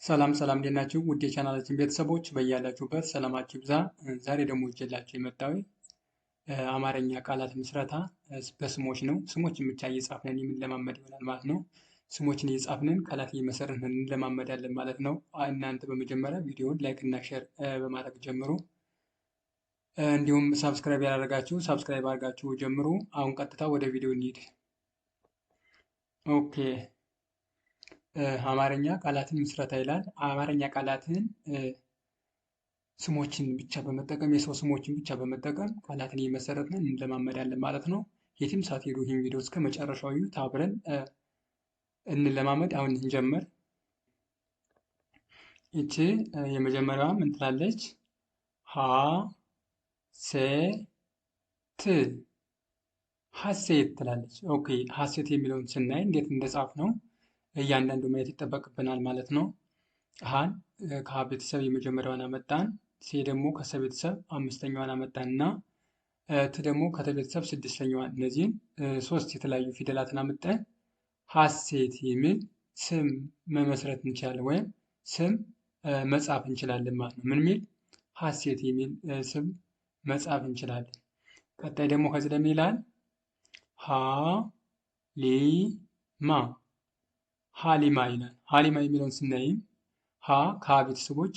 ሰላም ሰላም እንዴት ናችሁ? ውድ የቻናላችን ቤተሰቦች በያላችሁበት ሰላማችሁ ይብዛ። ዛሬ ደግሞ ይዤላችሁ የመጣሁት አማርኛ ቃላት ምስረታ በስሞች ነው። ስሞችን ብቻ እየጻፍን የምንለማመድ ይሆናል ማለት ነው። ስሞችን እየጻፍንን ቃላት እየመሰረትን እንለማመዳለን ማለት ነው። እናንተ በመጀመሪያ ቪዲዮውን ላይክ እና ሼር በማድረግ ጀምሩ። እንዲሁም ሳብስክራይብ ያላደረጋችሁ ሳብስክራይብ አድርጋችሁ ጀምሩ። አሁን ቀጥታ ወደ ቪዲዮ እንሂድ። ኦኬ አማርኛ ቃላትን ምስረታ ይላል። አማርኛ ቃላትን ስሞችን ብቻ በመጠቀም የሰው ስሞችን ብቻ በመጠቀም ቃላትን እየመሰረትን እንለማመዳለን ማለት ነው። የትም ሳትሄዱ ይህን ቪዲዮ እስከ መጨረሻው እዩት፣ አብረን እንለማመድ። አሁን እንጀምር። ይቺ የመጀመሪያዋ ምን ትላለች? ሀ ሴ ት ሀሴት ትላለች። ኦኬ ሀሴት የሚለውን ስናይ እንዴት እንደጻፍ ነው እያንዳንዱ ማየት ይጠበቅብናል ማለት ነው። ሀን ከሀ ቤተሰብ የመጀመሪያዋን አመጣን። ሴ ደግሞ ከሰ ቤተሰብ አምስተኛዋን አመጣን እና ት ደግሞ ከተ ቤተሰብ ስድስተኛዋን። እነዚህን ሶስት የተለያዩ ፊደላትን አመጣን ሀሴት የሚል ስም መመስረት እንችላለን ወይም ስም መጻፍ እንችላለን ማለት ነው። ምን ሚል? ሀሴት የሚል ስም መጻፍ እንችላለን። ቀጣይ ደግሞ ከዚህ ለምን ይላል? ሀ ሊ ማ ሀሊማ ይላል። ሀሊማ የሚለውን ስናይም ሀ ከሀ ቤተሰቦች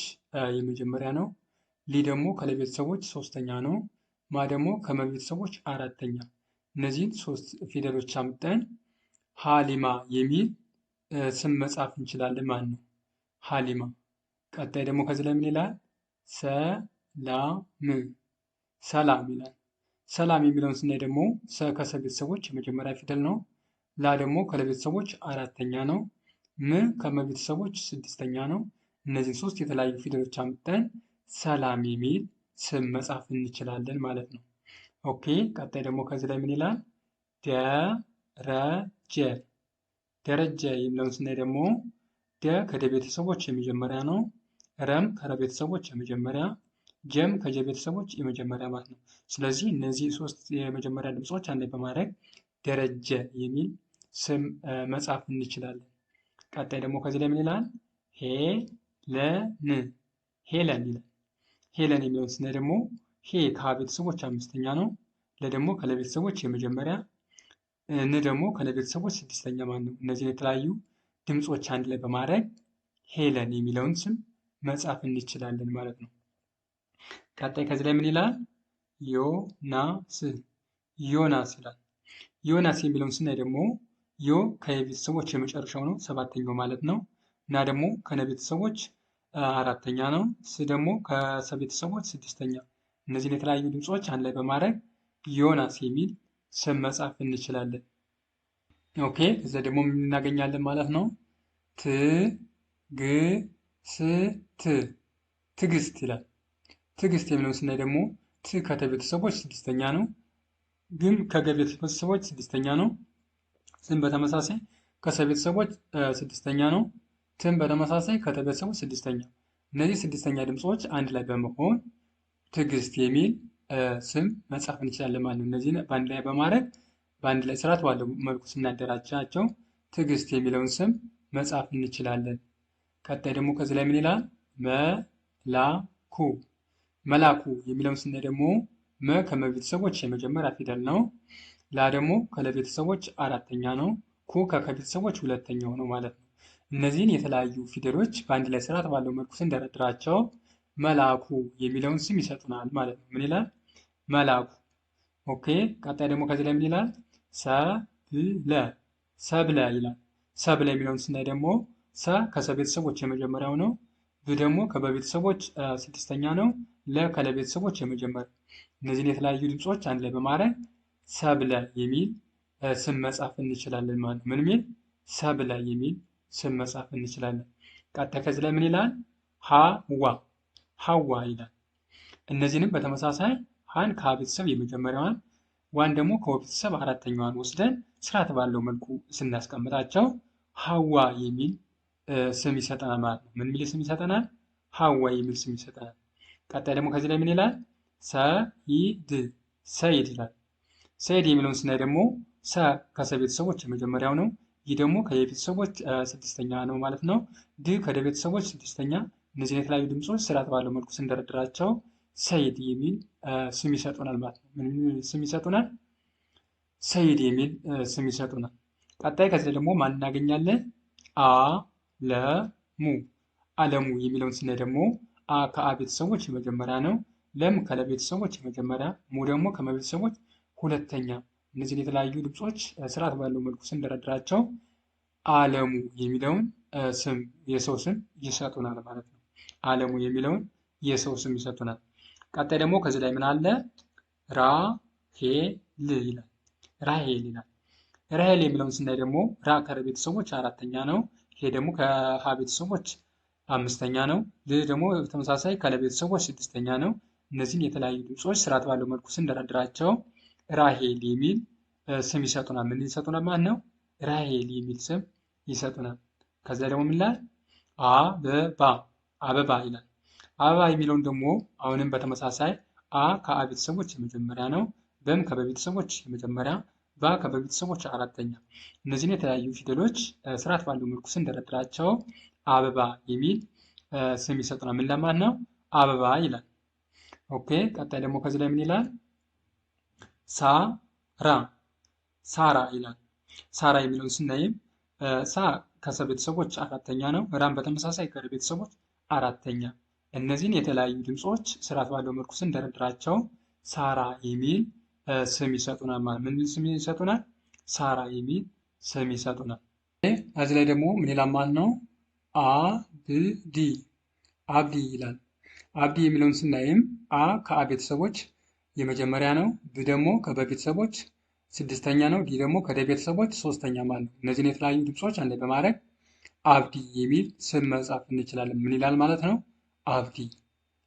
የመጀመሪያ ነው። ሊ ደግሞ ከለ ቤተሰቦች ሶስተኛ ነው። ማ ደግሞ ከመ ቤተሰቦች አራተኛ። እነዚህን ሶስት ፊደሎች አምጠን ሀሊማ የሚል ስም መጻፍ እንችላለን ማለት ነው። ሀሊማ። ቀጣይ ደግሞ ከዚህ ላይ ምን ይላል? ሰላም ሰላም ይላል። ሰላም የሚለውን ስናይ ደግሞ ሰ ከሰ ቤተሰቦች የመጀመሪያ ፊደል ነው። ላ ደግሞ ከለ ቤተሰቦች አራተኛ ነው። ም ከመ ቤተሰቦች ስድስተኛ ነው። እነዚህን ሶስት የተለያዩ ፊደሎች አምጥተን ሰላም የሚል ስም መጻፍ እንችላለን ማለት ነው። ኦኬ ቀጣይ ደግሞ ከዚህ ላይ ምን ይላል? ደረጀ ደረጀ የሚለውን ስናይ ደግሞ ደ ከደ ቤተሰቦች የመጀመሪያ ነው። ረም ከረ ቤተሰቦች የመጀመሪያ፣ ጀም ከጀ ቤተሰቦች የመጀመሪያ ማለት ነው። ስለዚህ እነዚህ ሶስት የመጀመሪያ ድምፆች አንድ ላይ በማድረግ ደረጀ የሚል ስም መጻፍ እንችላለን። ቀጣይ ደግሞ ከዚህ ላይ ምን ይላል? ሄለን ሄለን ይላል። ሄለን የሚለውን ስናይ ደግሞ ሄ ከሀ ቤተሰቦች አምስተኛ ነው። ለ ደግሞ ከለ ቤተሰቦች የመጀመሪያ፣ ን ደግሞ ከለ ቤተሰቦች ስድስተኛ ማለት ነው። እነዚህን የተለያዩ ድምፆች አንድ ላይ በማድረግ ሄለን የሚለውን ስም መጻፍ እንችላለን ማለት ነው። ቀጣይ ከዚህ ላይ ምን ይላል? ዮናስ ዮናስ ይላል። ዮናስ የሚለውን ስናይ ደግሞ ዮ ከቤተሰቦች የመጨረሻው ነው፣ ሰባተኛው ማለት ነው። እና ደግሞ ከነ ቤተሰቦች አራተኛ ነው። ስ ደግሞ ከሰ ቤተሰቦች ስድስተኛ። እነዚህን የተለያዩ ድምፆች አንድ ላይ በማድረግ ዮናስ የሚል ስም መጻፍ እንችላለን። ኦኬ እዛ ደግሞ ምን እናገኛለን ማለት ነው? ትግስት ትግስት ይላል። ትግስት የሚለውን ስናይ ደግሞ ት ከተ ቤተሰቦች ስድስተኛ ነው። ግን ከገ ቤተሰቦች ስድስተኛ ነው። ስም በተመሳሳይ ከሰ ቤተሰቦች ስድስተኛ ነው። ትም በተመሳሳይ ከተ ቤተሰቦች ስድስተኛ። እነዚህ ስድስተኛ ድምፆች አንድ ላይ በመሆን ትዕግስት የሚል ስም መጻፍ እንችላለን ማለት ነው። እነዚህን በአንድ ላይ በማድረግ በአንድ ላይ ስርዓት ባለው መልኩ ስናደራጃቸው ትዕግስት የሚለውን ስም መጻፍ እንችላለን። ቀጣይ ደግሞ ከዚህ ላይ ምን ይላል? መላኩ መላኩ የሚለውን ስናይ ደግሞ መ ከመ ቤተሰቦች የመጀመሪያ ፊደል ነው። ላ ደግሞ ከለ ቤተሰቦች አራተኛ ነው። ኩ ከከ ቤተሰቦች ሁለተኛው ነው ማለት ነው። እነዚህን የተለያዩ ፊደሎች በአንድ ላይ ስርዓት ባለው መልኩ ስንደረድራቸው መላኩ የሚለውን ስም ይሰጡናል ማለት ነው። ምን ይላል? መላኩ። ኦኬ ቀጣይ ደግሞ ከዚህ ላይ ምን ይላል? ሰብለ ሰብለ ይላል። ሰብለ የሚለውን ስናይ ደግሞ ሰ ከሰ ቤተሰቦች የመጀመሪያው ነው። ብ ደግሞ ከበቤተሰቦች ስድስተኛ ነው። ለ ከለ ቤተሰቦች የመጀመሪያ። እነዚህን የተለያዩ ድምፆች አንድ ላይ በማድረግ ሰብለ የሚል ስም መጻፍ እንችላለን ማለት ነው። ምን ሚል? ሰብለ የሚል ስም መጻፍ እንችላለን። ቀጣይ ከዚህ ላይ ምን ይላል? ሀዋ ሀዋ ይላል። እነዚህንም በተመሳሳይ ሀን ከሀ ቤተሰብ የመጀመሪያዋን፣ ዋን ደግሞ ከወ ቤተሰብ አራተኛዋን ወስደን ስርዓት ባለው መልኩ ስናስቀምጣቸው ሀዋ የሚል ስም ይሰጠናል ማለት ነው። ምን ሚል ስም ይሰጠናል? ሀዋ የሚል ስም ይሰጠናል። ቀጣይ ደግሞ ከዚህ ላይ ምን ይላል? ሰይድ ሰይድ ይላል። ሰይድ የሚለውን ስናይ ደግሞ ሰ ከሰ ቤተሰቦች የመጀመሪያው ነው። ይ ደግሞ ከየ ቤተሰቦች ስድስተኛ ነው ማለት ነው። ድ ከደ ቤተሰቦች ስድስተኛ። እነዚህን የተለያዩ ድምፆች ስርዓት ባለው መልኩ ስንደረድራቸው ሰይድ የሚል ስም ይሰጡናል ማለት ነው። ምን ስም ይሰጡናል? ሰይድ የሚል ስም ይሰጡናል። ቀጣይ ከዚህ ደግሞ ማን እናገኛለን? አለሙ። አለሙ የሚለውን ስናይ ደግሞ አ ከአ ቤተሰቦች የመጀመሪያ ነው። ለም ከለ ቤተሰቦች የመጀመሪያ፣ ሙ ደግሞ ከመ ቤተሰቦች ሁለተኛ። እነዚህን የተለያዩ ድምፆች ስርዓት ባለው መልኩ ስንደረድራቸው አለሙ የሚለውን ስም የሰው ስም ይሰጡናል ማለት ነው። አለሙ የሚለውን የሰው ስም ይሰጡናል። ቀጣይ ደግሞ ከዚህ ላይ ምን አለ? ራሄል ይላል። ራሄል ይላል። ራሄል የሚለውን ስናይ ደግሞ ራ ከረ ቤተሰቦች አራተኛ ነው። ይሄ ደግሞ ከሀ ቤተሰቦች አምስተኛ ነው። ል ደግሞ ተመሳሳይ ከለ ቤተሰቦች ስድስተኛ ነው። እነዚህን የተለያዩ ድምፆች ስርዓት ባለው መልኩ ስንደረድራቸው ራሄል የሚል ስም ይሰጡናል። ምን ይሰጡናል ማለት ነው? ራሄል የሚል ስም ይሰጡናል። ከዚያ ደግሞ ምን ይላል? አበባ። አበባ ይላል። አበባ የሚለውን ደግሞ አሁንም በተመሳሳይ አ ከአ ቤተሰቦች የመጀመሪያ ነው። በም ከበ ቤተሰቦች የመጀመሪያ፣ ባ ከበ ቤተሰቦች አራተኛ። እነዚህን የተለያዩ ፊደሎች ስርዓት ባለው መልኩ ስንደረድራቸው አበባ የሚል ስም ይሰጡናል። ምን ለማለት ነው? አበባ ይላል። ኦኬ። ቀጣይ ደግሞ ከዚህ ላይ ምን ይላል? ሳራ። ሳራ ይላል። ሳራ የሚለውን ስናይም ሳ ከሰ ቤተሰቦች አራተኛ ነው። ራም በተመሳሳይ ከረ ቤተሰቦች አራተኛ። እነዚህን የተለያዩ ድምፆች ስርዓት ባለው መልኩ ስንደረድራቸው ሳራ የሚል ስም ይሰጡናል ማለት። ምን ስም ይሰጡናል? ሳራ የሚል ስም ይሰጡናል። እዚህ ላይ ደግሞ ምን ይላል ማለት ነው? አብዲ። አብዲ ይላል። አብዲ የሚለውን ስናይም አ ከአ ቤተሰቦች የመጀመሪያ ነው። ብ ደግሞ ከበ ቤተሰቦች ስድስተኛ ነው። ዲ ደግሞ ከደ ቤተሰቦች ሶስተኛ ማለት ነው። እነዚህን የተለያዩ ድምፆች አንድ ላይ በማድረግ አብዲ የሚል ስም መጻፍ እንችላለን። ምን ይላል ማለት ነው? አብዲ።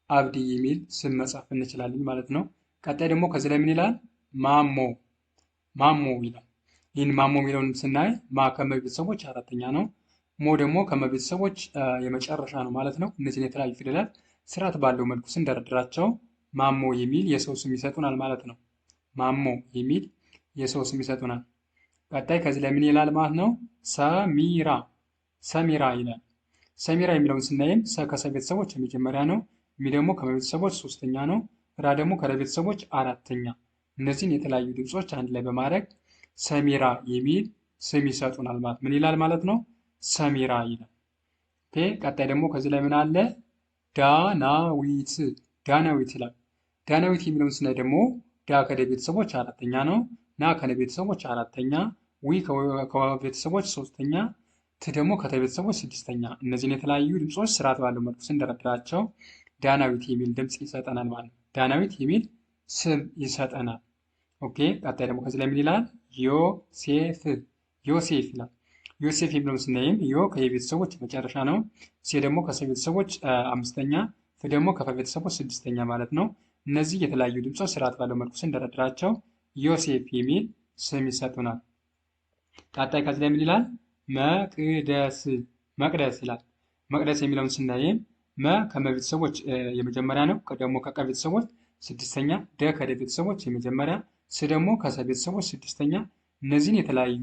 አብዲ የሚል ስም መጻፍ እንችላለን ማለት ነው። ቀጣይ ደግሞ ከዚህ ላይ ምን ይላል? ማሞ። ማሞ ይላል። ይህን ማሞ የሚለውን ስናይ ማ ከመ ቤተሰቦች አራተኛ ነው። ሞ ደግሞ ከመ ቤተሰቦች የመጨረሻ ነው ማለት ነው። እነዚህን የተለያዩ ፊደላት ስርዓት ባለው መልኩ ስንደረድራቸው ማሞ የሚል የሰው ስም ይሰጡናል ማለት ነው። ማሞ የሚል የሰው ስም ይሰጡናል። ቀጣይ ከዚህ ላይ ምን ይላል ማለት ነው? ሰሚራ። ሰሚራ ይላል። ሰሚራ የሚለውን ስናይም ሰ ከሰ ቤተሰቦች የመጀመሪያ ነው። ሚ ደግሞ ከመ ቤተሰቦች ሶስተኛ ነው። ራ ደግሞ ከረ ቤተሰቦች አራተኛ። እነዚህን የተለያዩ ድምፆች አንድ ላይ በማድረግ ሰሚራ የሚል ስም ይሰጡናል ማለት ምን ይላል ማለት ነው? ሰሚራ ይላል። ኦኬ። ቀጣይ ደግሞ ከዚህ ላይ ምን አለ? ዳናዊት። ዳናዊት ይላል። ዳናዊት የሚለውን ስናይ ደግሞ ዳ ከደ ቤተሰቦች አራተኛ ነው። ና ከነ ቤተሰቦች አራተኛ፣ ዊ ከቤተሰቦች ሶስተኛ፣ ት ደግሞ ከተ ቤተሰቦች ስድስተኛ። እነዚህን የተለያዩ ድምፆች ስርዓት ባለው መልኩ ስንደረድራቸው ዳናዊት የሚል ድምፅ ይሰጠናል ማለት ነው። ዳናዊት የሚል ስም ይሰጠናል። ኦኬ። ቀጣይ ደግሞ ከዚህ ላይ ምን ይላል? ዮሴፍ። ዮሴፍ ይላል። ዮሴፍ የሚለውን ስናይም ዮ ከየቤተሰቦች መጨረሻ ነው። ሴ ደግሞ ከሰ ቤተሰቦች አምስተኛ፣ ፍ ደግሞ ከፈ ቤተሰቦች ስድስተኛ ማለት ነው። እነዚህ የተለያዩ ድምፆች ስርዓት ባለው መልኩ ስንደረድራቸው ዮሴፍ የሚል ስም ይሰጡናል። ቀጣይ ከዚህ ላይ ምን ይላል? መቅደስ። መቅደስ ይላል። መቅደስ የሚለውን ስናይም መ ከመ ቤተሰቦች የመጀመሪያ ነው። ደግሞ ከቀ ቤተሰቦች ስድስተኛ፣ ደ ከደ ቤተሰቦች የመጀመሪያ፣ ስ ደግሞ ከሰ ቤተሰቦች ስድስተኛ። እነዚህን የተለያዩ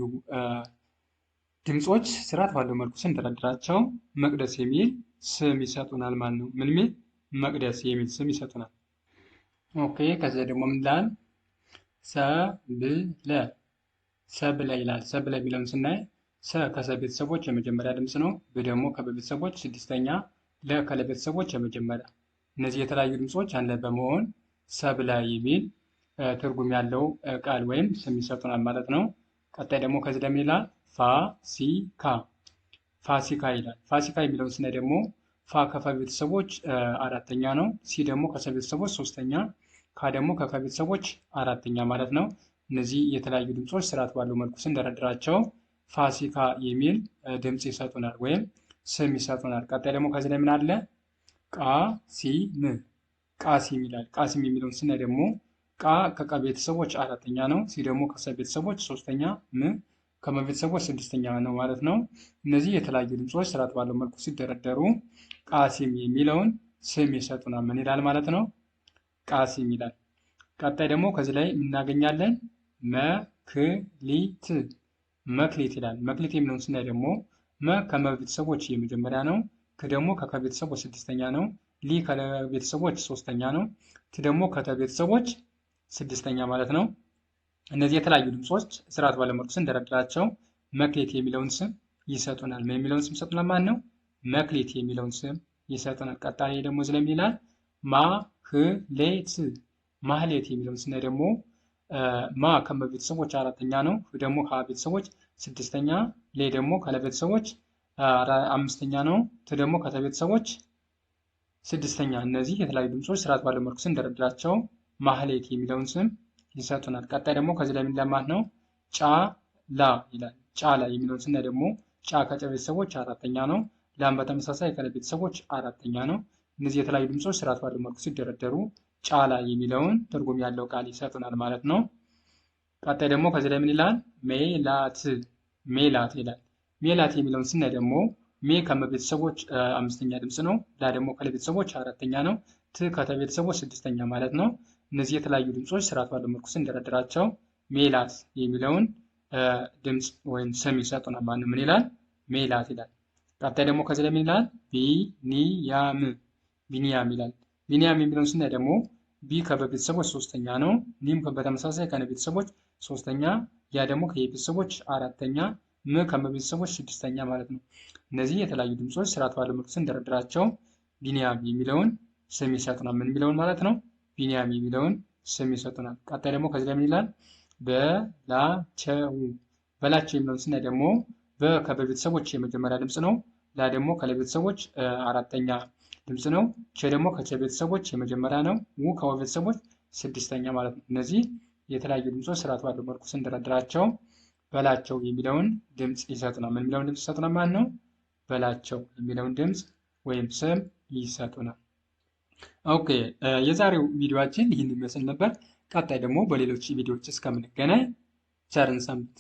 ድምፆች ስርዓት ባለው መልኩ ስንደረድራቸው መቅደስ የሚል ስም ይሰጡናል ማለት ነው። ምን የሚል? መቅደስ የሚል ስም ይሰጡናል። ኦኬ። ከዚያ ደግሞ ምን ይላል? ሰብለ። ሰብለ ይላል። ሰብለ የሚለውን ስናይ ሰ ከሰ ቤተሰቦች የመጀመሪያ ድምፅ ነው። ብ ደግሞ ከበ ቤተሰቦች ስድስተኛ፣ ለ ከለ ቤተሰቦች የመጀመሪያ። እነዚህ የተለያዩ ድምፆች አንድ ላይ በመሆን ሰብለ የሚል ትርጉም ያለው ቃል ወይም ስም ይሰጡናል ማለት ነው። ቀጣይ ደግሞ ከዚህ ላይ ምን ይላል? ፋሲካ። ፋሲካ ይላል። ፋሲካ የሚለውን ስናይ ደግሞ ፋ ከፈ ቤተሰቦች አራተኛ ነው። ሲ ደግሞ ከሰ ቤተሰቦች ሶስተኛ፣ ካ ደግሞ ከከ ቤተሰቦች አራተኛ ማለት ነው። እነዚህ የተለያዩ ድምፆች ስርዓት ባለው መልኩ ስንደረድራቸው ፋሲካ የሚል ድምፅ ይሰጡናል ወይም ስም ይሰጡናል። ቀጣይ ደግሞ ከዚህ ላይ ምን አለ? ቃሲም። ቃሲም ይላል። ቃሲም የሚለውን ስናይ ደግሞ ቃ ከቀ ቤተሰቦች አራተኛ ነው። ሲ ደግሞ ከሰ ቤተሰቦች ሶስተኛ፣ ም ከመ ቤተሰቦች ስድስተኛ ነው ማለት ነው። እነዚህ የተለያዩ ድምፆች ስርዓት ባለው መልኩ ሲደረደሩ ቃሲም የሚለውን ስም ይሰጡናል። ምን ይላል ማለት ነው? ቃሲም ይላል። ቀጣይ ደግሞ ከዚህ ላይ እናገኛለን መክሊት። መክሊት ይላል። መክሊት የሚለውን ስናይ ደግሞ መ ከመቤተሰቦች የመጀመሪያ ነው። ከ ደግሞ ከከቤተሰቦች ስድስተኛ ነው። ሊ ከቤተሰቦች ሶስተኛ ነው። ት ደግሞ ከተቤተሰቦች ስድስተኛ ማለት ነው። እነዚህ የተለያዩ ድምፆች ስርዓት ባለው መልኩ ስንደረድራቸው መክሊት የሚለውን ስም ይሰጡናል። የሚለውን ስም ይሰጡናል ማለት ነው። መክሊት የሚለውን ስም ይሰጡናል። ቀጣይ ደግሞ እዚህ ላይ ምን ይላል? ማህሌት ማህሌት የሚለውን ስናይ ደግሞ ማ ከመቤተሰቦች አራተኛ ነው። ደግሞ ከቤተሰቦች ስድስተኛ፣ ሌ ደግሞ ከለቤተሰቦች አምስተኛ ነው። ት ደግሞ ከተቤተሰቦች ስድስተኛ። እነዚህ የተለያዩ ድምፆች ስርዓት ባለው መልኩ ስንደረድራቸው ማህሌት የሚለውን ስም ይሰጡናል። ቀጣይ ደግሞ ከዚህ ላይ ምን ማለት ነው? ጫላ ይላል። ጫላ የሚለውን ስናይ ደግሞ ጫ ከቤተሰቦች አራተኛ ነው። ላም በተመሳሳይ ከቤተሰቦች አራተኛ ነው። እነዚህ የተለያዩ ድምፆች ስርዓት ባለው መልኩ ሲደረደሩ ጫላ የሚለውን ትርጉም ያለው ቃል ይሰጡናል ማለት ነው። ቀጣይ ደግሞ ከዚህ ላይ ምን ይላል? ሜላት ሜላት ይላል። ሜላት የሚለውን ስናይ ደግሞ ሜ ከመቤተሰቦች አምስተኛ ድምፅ ነው። ላ ደግሞ ከለቤተሰቦች አራተኛ ነው። ት ከተቤተሰቦች ስድስተኛ ማለት ነው። እነዚህ የተለያዩ ድምፆች ስርዓት ባለው መልኩ ስንደረድራቸው ሜላት የሚለውን ድምፅ ወይም ስም ይሰጡናል ማለት ነው። ምን ይላል? ሜላት ይላል። ቀጣይ ደግሞ ከዚህ ላይ ምን ይላል? ቢኒያም ቢኒያም ይላል። ቢኒያም የሚለውን ስናይ ደግሞ ቢ ከበቤተሰቦች ሶስተኛ ነው። ኒም በተመሳሳይ ከነቤተሰቦች ሶስተኛ፣ ያ ደግሞ ከየቤተሰቦች አራተኛ፣ ም ከመቤተሰቦች ስድስተኛ ማለት ነው። እነዚህ የተለያዩ ድምፆች ስርዓት ባለው መልኩ ስንደረድራቸው ቢኒያም የሚለውን ስም ይሰጡናል። ምን የሚለውን ማለት ነው? ቢኒያም የሚለውን ስም ይሰጡናል። ቀጣይ ደግሞ ከዚህ ላይ ምን ይላል? በላቸው በላቸው የሚለውን ስናይ ደግሞ በ ከበቤተሰቦች የመጀመሪያ ድምፅ ነው። ላ ደግሞ ከለቤተሰቦች አራተኛ ድምፅ ነው። ቸ ደግሞ ከቸ ቤተሰቦች የመጀመሪያ ነው። ው ከወቤተሰቦች ስድስተኛ ማለት ነው። እነዚህ የተለያዩ ድምፆች ስርዓት ባለው መልኩ ስንደረድራቸው በላቸው የሚለውን ድምፅ ይሰጡናል። ምን የሚለውን ድምፅ ይሰጡናል ማለት ነው? በላቸው የሚለውን ድምፅ ወይም ስም ይሰጡናል። ኦኬ፣ የዛሬው ቪዲዮአችን ይህን ይመስል ነበር። ቀጣይ ደግሞ በሌሎች ቪዲዮዎች እስከምንገናኝ ቸርን ሰንብት።